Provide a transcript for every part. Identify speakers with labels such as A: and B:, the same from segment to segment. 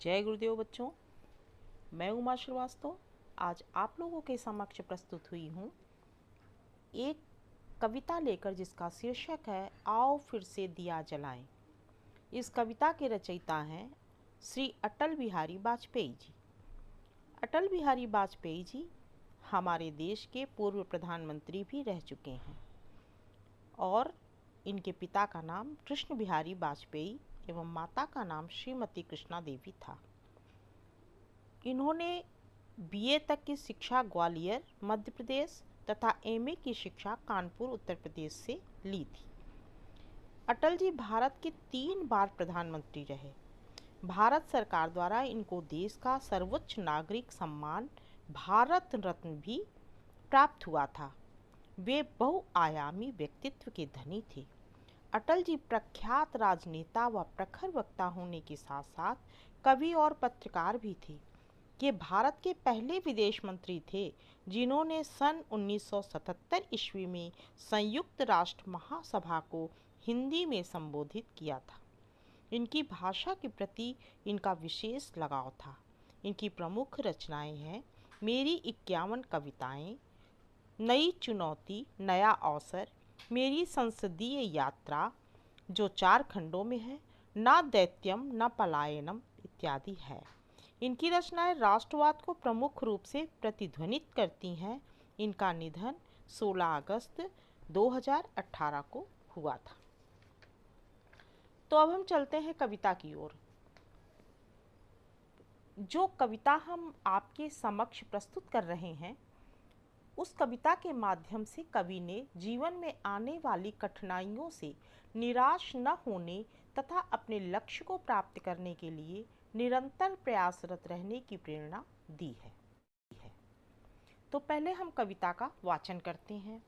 A: जय गुरुदेव बच्चों, मैं उमा श्रीवास्तव आज आप लोगों के समक्ष प्रस्तुत हुई हूँ एक कविता लेकर जिसका शीर्षक है आओ फिर से दिया जलाएं। इस कविता के रचयिता हैं श्री अटल बिहारी वाजपेयी जी। अटल बिहारी वाजपेयी जी हमारे देश के पूर्व प्रधानमंत्री भी रह चुके हैं और इनके पिता का नाम कृष्ण बिहारी वाजपेयी एवं माता का नाम श्रीमती कृष्णा देवी था। इन्होंने बीए तक की शिक्षा ग्वालियर मध्य प्रदेश तथा एमए की शिक्षा कानपुर उत्तर प्रदेश से ली थी। अटल जी भारत के 3 बार प्रधानमंत्री रहे। भारत सरकार द्वारा इनको देश का सर्वोच्च नागरिक सम्मान भारत रत्न भी प्राप्त हुआ था। वे बहुआयामी व्यक्तित्व के धनी थे। अटल जी प्रख्यात राजनेता व प्रखर वक्ता होने के साथ साथ कवि और पत्रकार भी थे। ये भारत के पहले विदेश मंत्री थे जिन्होंने सन 1977 ईस्वी में संयुक्त राष्ट्र महासभा को हिंदी में संबोधित किया था। इनकी भाषा के प्रति इनका विशेष लगाव था। इनकी प्रमुख रचनाएं हैं मेरी 51 कविताएं, नई चुनौती नया अवसर, मेरी संसदीय यात्रा जो 4 खंडों में है, न दैत्यम न पलायनम इत्यादि है। इनकी रचनाएं राष्ट्रवाद को प्रमुख रूप से प्रतिध्वनित करती हैं। इनका निधन 16 अगस्त 2018 को हुआ था। तो अब हम चलते हैं कविता की ओर। जो कविता हम आपके समक्ष प्रस्तुत कर रहे हैं उस कविता के माध्यम से कवि ने जीवन में आने वाली कठिनाइयों से निराश न होने तथा अपने लक्ष्य को प्राप्त करने के लिए निरंतर प्रयासरत रहने की प्रेरणा दी है। तो पहले हम कविता का वाचन करते हैं।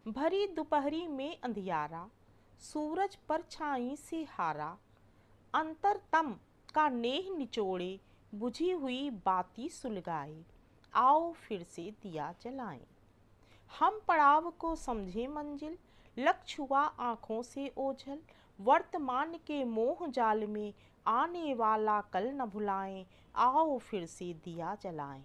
A: भरी दोपहरी में अंधियारा, सूरज परछाई से हारा, अंतरतम का नेह निचोड़े, बुझी हुई बाती सुलगाए, आओ फिर से दिया जलाएं। हम पड़ाव को समझे मंजिल, लक्ष्य हुआ आँखों से ओझल, वर्तमान के मोह जाल में आने वाला कल न भुलाएं, आओ फिर से दिया जलाएं।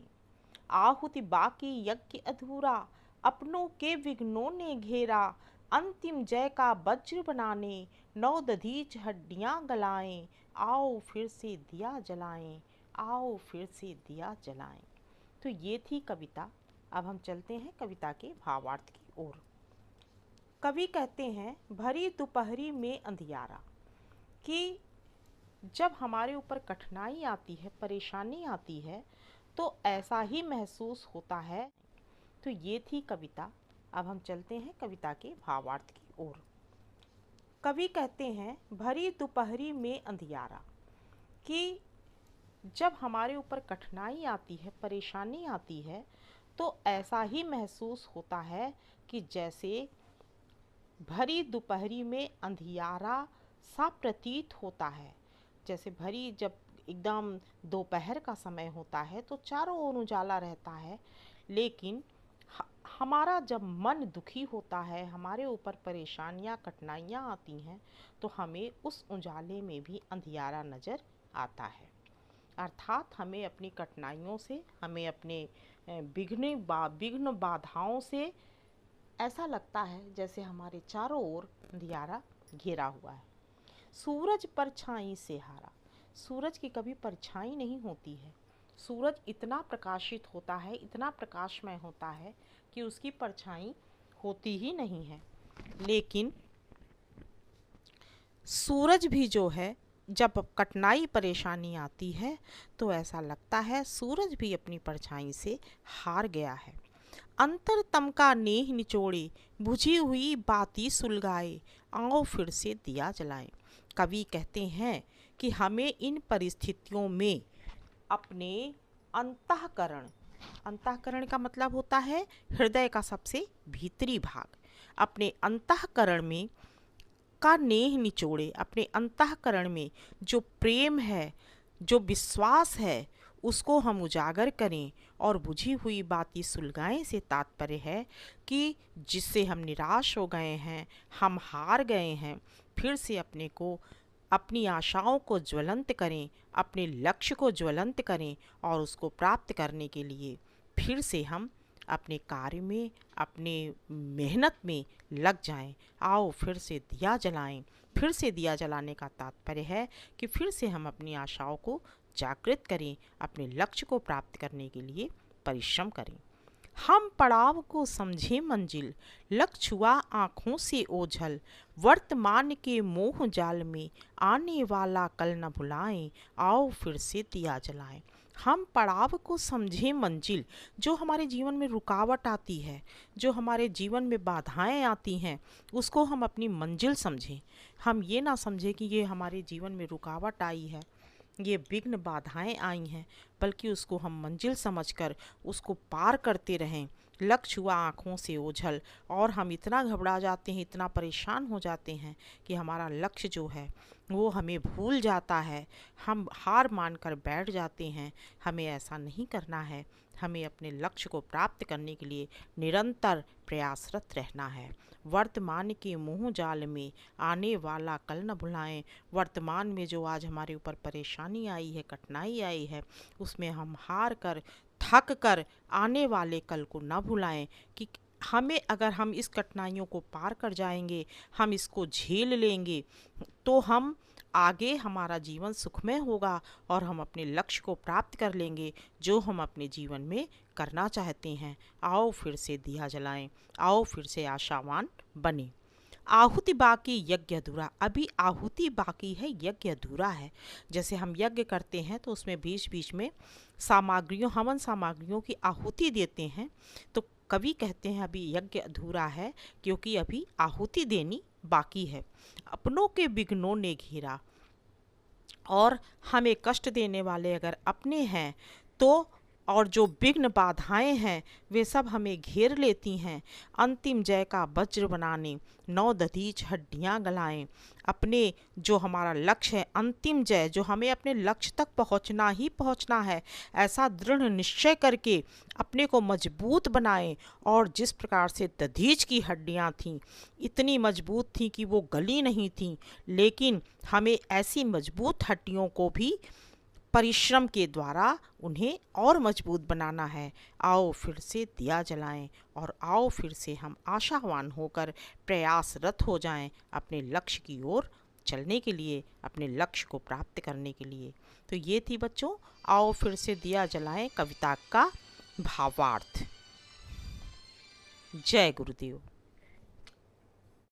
A: आहुति बाकी यज्ञ अधूरा, अपनों के विघ्नों ने घेरा, अंतिम जय का वज्र बनाने, नौ दधीच हड्डियां गलाएं, आओ फिर से दिया जलाएं, आओ फिर से दिया जलाएं। तो ये थी कविता। अब हम चलते हैं कविता के भावार्थ की ओर। कवि कहते हैं भरी दोपहरी में अंधियारा, कि जब हमारे ऊपर कठिनाई आती है, परेशानी आती है, तो ऐसा ही महसूस होता है। तो ये थी कविता। अब हम चलते हैं कविता के भावार्थ की ओर। कवि कहते हैं भरी दोपहरी में अंधियारा, कि जब हमारे ऊपर कठिनाई आती है, परेशानी आती है, तो ऐसा ही महसूस होता है कि जैसे भरी दोपहरी में अंधियारा सा प्रतीत होता है। जैसे भरी जब एकदम दोपहर का समय होता है तो चारों ओर उजाला रहता है, लेकिन हमारा जब मन दुखी होता है, हमारे ऊपर परेशानियां कठिनाइयां आती हैं, तो हमें उस उजाले में भी अंधियारा नज़र आता है। अर्थात हमें अपनी कठिनाइयों से, हमें अपने विघ्न बाधाओं से ऐसा लगता है जैसे हमारे चारों ओर अंधियारा घेरा हुआ है। सूरज परछाई से हारा, सूरज की कभी परछाई नहीं होती है। सूरज इतना प्रकाशित होता है, इतना प्रकाशमय होता है कि उसकी परछाई होती ही नहीं है। लेकिन सूरज भी जो है, जब कठिनाई परेशानी आती है तो ऐसा लगता है सूरज भी अपनी परछाई से हार गया है। अंतरतम का नेह निचोड़े, बुझी हुई बाती सुलगाए, आओ फिर से दिया जलाएं। कवि कहते हैं कि हमें इन परिस्थितियों में अपने अंतःकरण, अंतःकरण का मतलब होता है हृदय का सबसे भीतरी भाग, अपने अंतःकरण में का नेह निचोड़े, अपने अंतःकरण में जो प्रेम है, जो विश्वास है, उसको हम उजागर करें और बुझी हुई बाती सुलगाएं से तात्पर्य है कि जिससे हम निराश हो गए हैं, हम हार गए हैं, फिर से अपने को अपनी आशाओं को ज्वलंत करें, अपने लक्ष्य को ज्वलंत करें और उसको प्राप्त करने के लिए फिर से हम अपने कार्य में, अपने मेहनत में लग जाएं। आओ फिर से दिया जलाएं। फिर से दिया जलाने का तात्पर्य है कि फिर से हम अपनी आशाओं को जागृत करें, अपने लक्ष्य को प्राप्त करने के लिए परिश्रम करें। हम पड़ाव को समझे मंजिल, लक्ष्य हुआ आँखों से ओझल, वर्तमान के मोह जाल में आने वाला कल न भुलाएं, आओ फिर से दिया जलाएं। हम पड़ाव को समझे मंजिल, जो हमारे जीवन में रुकावट आती है, जो हमारे जीवन में बाधाएं आती हैं, उसको हम अपनी मंजिल समझें। हम ये ना समझें कि ये हमारे जीवन में रुकावट आई है, ये विघ्न बाधाएं आई हैं, बल्कि उसको हम मंजिल समझकर उसको पार करते रहें। लक्ष्य हुआ आँखों से ओझल, और हम इतना घबरा जाते हैं, इतना परेशान हो जाते हैं कि हमारा लक्ष्य जो है वो हमें भूल जाता है, हम हार मानकर बैठ जाते हैं। हमें ऐसा नहीं करना है। हमें अपने लक्ष्य को प्राप्त करने के लिए निरंतर प्रयासरत रहना है। वर्तमान के मोह जाल में आने वाला कल न भुलाएं। वर्तमान में जो आज हमारे ऊपर परेशानी आई है, कठिनाई आई है, उसमें हम हार कर, थक कर आने वाले कल को न भुलाएं कि हमें, अगर हम इस कठिनाइयों को पार कर जाएंगे, हम इसको झेल लेंगे, तो हम आगे, हमारा जीवन सुखमय होगा और हम अपने लक्ष्य को प्राप्त कर लेंगे जो हम अपने जीवन में करना चाहते हैं। आओ फिर से दिया जलाएं, आओ फिर से आशावान बने। आहुति बाकी यज्ञ अधूरा, अभी आहुति बाकी है, यज्ञ अधूरा है। जैसे हम यज्ञ करते हैं तो उसमें बीच बीच में सामग्रियों, हवन सामग्रियों की आहुति देते हैं, तो कवि कहते हैं अभी यज्ञ अधूरा है क्योंकि अभी आहुति देनी बाकी है। अपनों के विघ्नों ने घेरा, और हमें कष्ट देने वाले अगर अपने हैं तो, और जो विघ्न बाधाएं हैं वे सब हमें घेर लेती हैं। अंतिम जय का वज्र बनाने 9 दधीच हड्डियां गलाएं। अपने जो हमारा लक्ष्य है, अंतिम जय, जो हमें अपने लक्ष्य तक पहुंचना ही पहुंचना है, ऐसा दृढ़ निश्चय करके अपने को मजबूत बनाएं। और जिस प्रकार से दधीच की हड्डियां थीं, इतनी मजबूत थीं कि वो गली नहीं थीं, लेकिन हमें ऐसी मजबूत हड्डियों को भी परिश्रम के द्वारा उन्हें और मजबूत बनाना है। आओ फिर से दिया जलाएं और आओ फिर से हम आशावान होकर प्रयासरत हो जाएं अपने लक्ष्य की ओर चलने के लिए, अपने लक्ष्य को प्राप्त करने के लिए। तो ये थी बच्चों आओ फिर से दिया जलाएं कविता का भावार्थ। जय गुरुदेव।